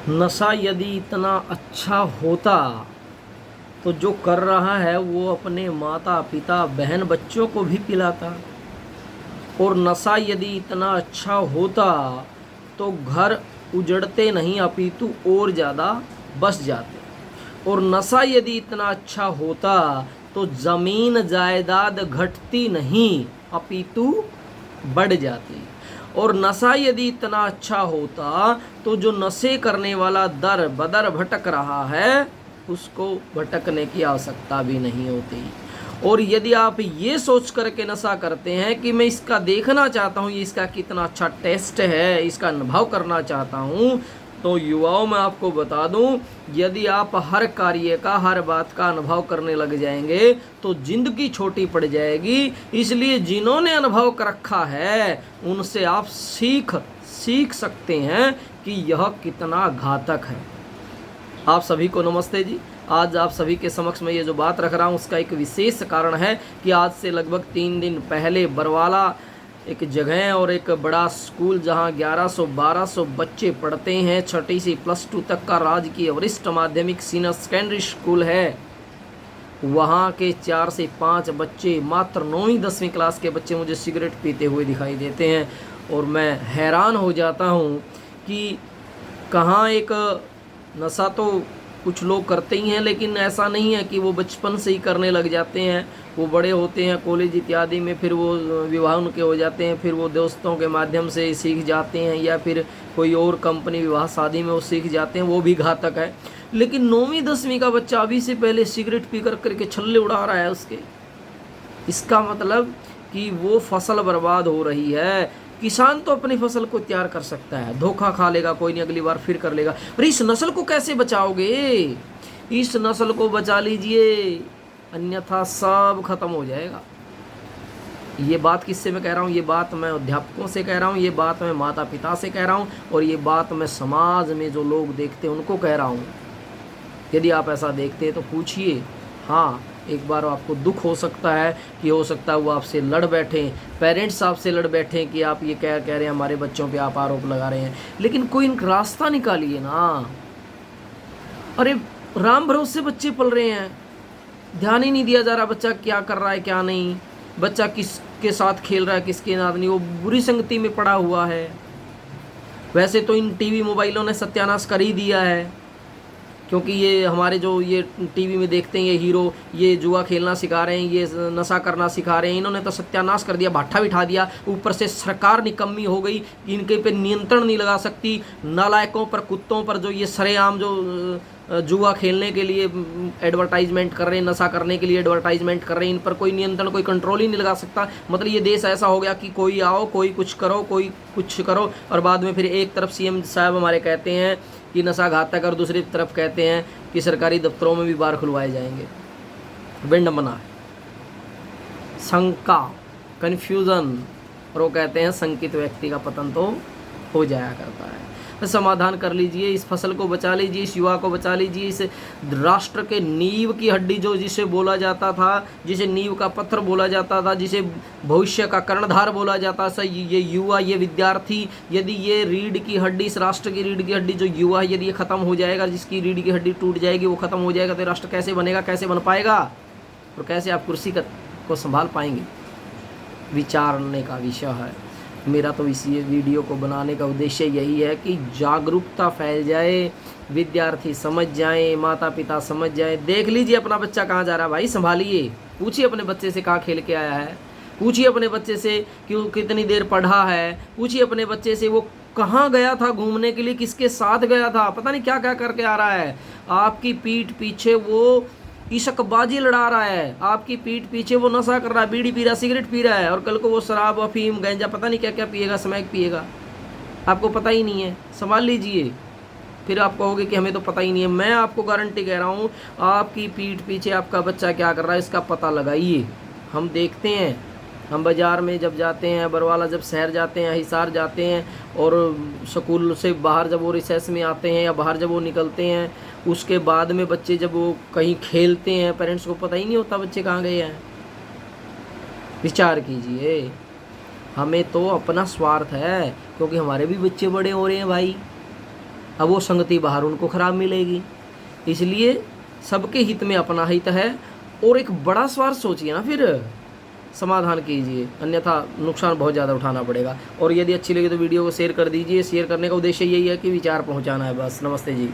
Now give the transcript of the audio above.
नशा यदि इतना अच्छा होता तो जो कर रहा है वो अपने माता पिता बहन बच्चों को भी पिलाता। और नशा यदि इतना अच्छा होता तो घर उजड़ते नहीं अपितु और ज़्यादा बस जाते। और नशा यदि इतना अच्छा होता तो ज़मीन जायदाद घटती नहीं अपितु बढ़ जाती। और नशा यदि इतना अच्छा होता तो जो नशे करने वाला दर बदर भटक रहा है उसको भटकने की आवश्यकता भी नहीं होती। और यदि आप ये सोच करके नशा करते हैं कि मैं इसका देखना चाहता हूँ, ये इसका कितना अच्छा टेस्ट है, इसका अनुभव करना चाहता हूँ, तो युवाओं में आपको बता दूं, यदि आप हर कार्य का हर बात का अनुभव करने लग जाएंगे तो जिंदगी छोटी पड़ जाएगी। इसलिए जिन्होंने अनुभव कर रखा है उनसे आप सीख सकते हैं कि यह कितना घातक है। आप सभी को नमस्ते जी। आज आप सभी के समक्ष में ये जो बात रख रहा हूँ उसका एक विशेष कारण है कि आज से लगभग 3 दिन पहले बरवाला एक जगह है और एक बड़ा स्कूल जहाँ 1100-1200 बच्चे पढ़ते हैं, छठी से +2 तक का राजकीय वरिष्ठ माध्यमिक सीनियर सेकेंडरी स्कूल है। वहाँ के 4 से 5 बच्चे, मात्र 9वीं-10वीं क्लास के बच्चे मुझे सिगरेट पीते हुए दिखाई देते हैं। और मैं हैरान हो जाता हूँ कि कहाँ एक नशा तो कुछ लोग करते ही हैं, लेकिन ऐसा नहीं है कि वो बचपन से ही करने लग जाते हैं। वो बड़े होते हैं कॉलेज इत्यादि में, फिर वो विवाह उनके हो जाते हैं, फिर वो दोस्तों के माध्यम से सीख जाते हैं या फिर कोई और कंपनी विवाह शादी में वो सीख जाते हैं, वो भी घातक है। लेकिन 9वीं-10वीं का बच्चा अभी से पहले सिगरेट पी करके छल्ले उड़ा रहा है उसके, इसका मतलब कि वो फसल बर्बाद हो रही है। किसान तो अपनी फसल को तैयार कर सकता है, धोखा खा लेगा कोई नहीं, अगली बार फिर कर लेगा। पर इस नस्ल को कैसे बचाओगे? इस नस्ल को बचा लीजिए, अन्यथा सब खत्म हो जाएगा। ये बात किससे मैं कह रहा हूँ? ये बात मैं अध्यापकों से कह रहा हूँ, ये बात मैं माता पिता से कह रहा हूँ, और ये बात मैं समाज में जो लोग देखते हैं उनको कह रहा हूँ। यदि आप ऐसा देखते हैं तो पूछिए। हाँ, एक बार आपको दुख हो सकता है कि हो सकता है वो आपसे लड़ बैठें, पेरेंट्स आपसे लड़ बैठें कि आप ये कह रहे हैं हमारे बच्चों पे आप आरोप लगा रहे हैं, लेकिन कोई रास्ता निकालिए ना। अरे राम भरोसे बच्चे पल रहे हैं, ध्यान ही नहीं दिया जा रहा बच्चा क्या कर रहा है क्या नहीं, बच्चा किसके साथ खेल रहा है किसके साथ नहीं, वो बुरी संगति में पड़ा हुआ है। वैसे तो इन टीवी मोबाइलों ने सत्यानाश कर ही दिया है, क्योंकि ये हमारे जो ये टीवी में देखते हैं ये हीरो ये जुआ खेलना सिखा रहे हैं, ये नशा करना सिखा रहे हैं, इन्होंने तो सत्यानाश कर दिया, भाठा बिठा दिया। ऊपर से सरकार निकम्मी हो गई, इनके पे नियंत्रण नहीं लगा सकती। नालायकों पर, कुत्तों पर जो ये सरेआम जो जुआ खेलने के लिए एडवर्टाइजमेंट कर रहे हैं, नशा करने के लिए एडवर्टाइजमेंट कर रहे हैं, इन पर कोई नियंत्रण कोई कंट्रोल ही नहीं लगा सकता। मतलब ये देश ऐसा हो गया कि कोई आओ कोई कुछ करो कोई कुछ करो, और बाद में फिर एक तरफ सीएम साहब हमारे कहते हैं कि नशा घातक, और दूसरी तरफ कहते हैं कि सरकारी दफ्तरों में भी बार खुलवाए जाएंगे। विडंबना, शंका, कन्फ्यूज़न, और वो कहते हैं शंकित व्यक्ति का पतन तो हो जाया करता है। तो समाधान कर लीजिए, इस फसल को बचा लीजिए, इस युवा को बचा लीजिए, इस राष्ट्र के नींव की हड्डी जो जिसे बोला जाता था, जिसे नींव का पत्थर बोला जाता था, जिसे भविष्य का कर्णधार बोला जाता था, ये युवा, ये विद्यार्थी, यदि ये रीढ़ की हड्डी, इस राष्ट्र की रीढ़ की हड्डी जो युवा है, यदि ये खत्म हो जाएगा, जिसकी रीढ़ की हड्डी टूट जाएगी, वो खत्म हो जाएगा, तो राष्ट्र कैसे बनेगा, कैसे बन पाएगा, और कैसे आप कुर्सी को संभाल पाएंगे? विचारने का विषय है। मेरा तो इसी वीडियो को बनाने का उद्देश्य यही है कि जागरूकता फैल जाए, विद्यार्थी समझ जाएं, माता पिता समझ जाएं। देख लीजिए अपना बच्चा कहाँ जा रहा है भाई, संभालिए। पूछिए अपने बच्चे से कहाँ खेल के आया है, पूछिए अपने बच्चे से कि कितनी देर पढ़ा है, पूछिए अपने बच्चे से वो कहाँ गया था घूमने के लिए, किसके साथ गया था, पता नहीं क्या क्या करके आ रहा है। आपकी पीठ पीछे वो इशकबाजी लड़ा रहा है, आपकी पीठ पीछे वो नशा कर रहा है, बीड़ी पी रहा है, सिगरेट पी रहा है, और कल को वो शराब अफीम गांजा पता नहीं क्या क्या पिएगा, स्मैक पिएगा, आपको पता ही नहीं है। संभाल लीजिए, फिर आप कहोगे कि हमें तो पता ही नहीं है। मैं आपको गारंटी कह रहा हूँ, आपकी पीठ पीछे आपका बच्चा क्या कर रहा है इसका पता लगाइए। हम देखते हैं, हम बाज़ार में जब जाते हैं, बरवाला जब शहर जाते हैं, हिसार जाते हैं, और स्कूल से बाहर जब वो रिसेस में आते हैं या बाहर जब वो निकलते हैं, उसके बाद में बच्चे जब वो कहीं खेलते हैं, पेरेंट्स को पता ही नहीं होता बच्चे कहाँ गए हैं। विचार कीजिए, हमें तो अपना स्वार्थ है, क्योंकि हमारे भी बच्चे बड़े हो रहे हैं भाई। अब वो संगति बाहर उनको खराब मिलेगी। इसलिए सबके हित में अपना हित है, और एक बड़ा स्वार्थ सोचिए ना, फिर समाधान कीजिए, अन्यथा नुकसान बहुत ज़्यादा उठाना पड़ेगा। और यदि अच्छी लगी तो वीडियो को शेयर कर दीजिए। शेयर करने का उद्देश्य यही है कि विचार पहुंचाना है बस। नमस्ते जी।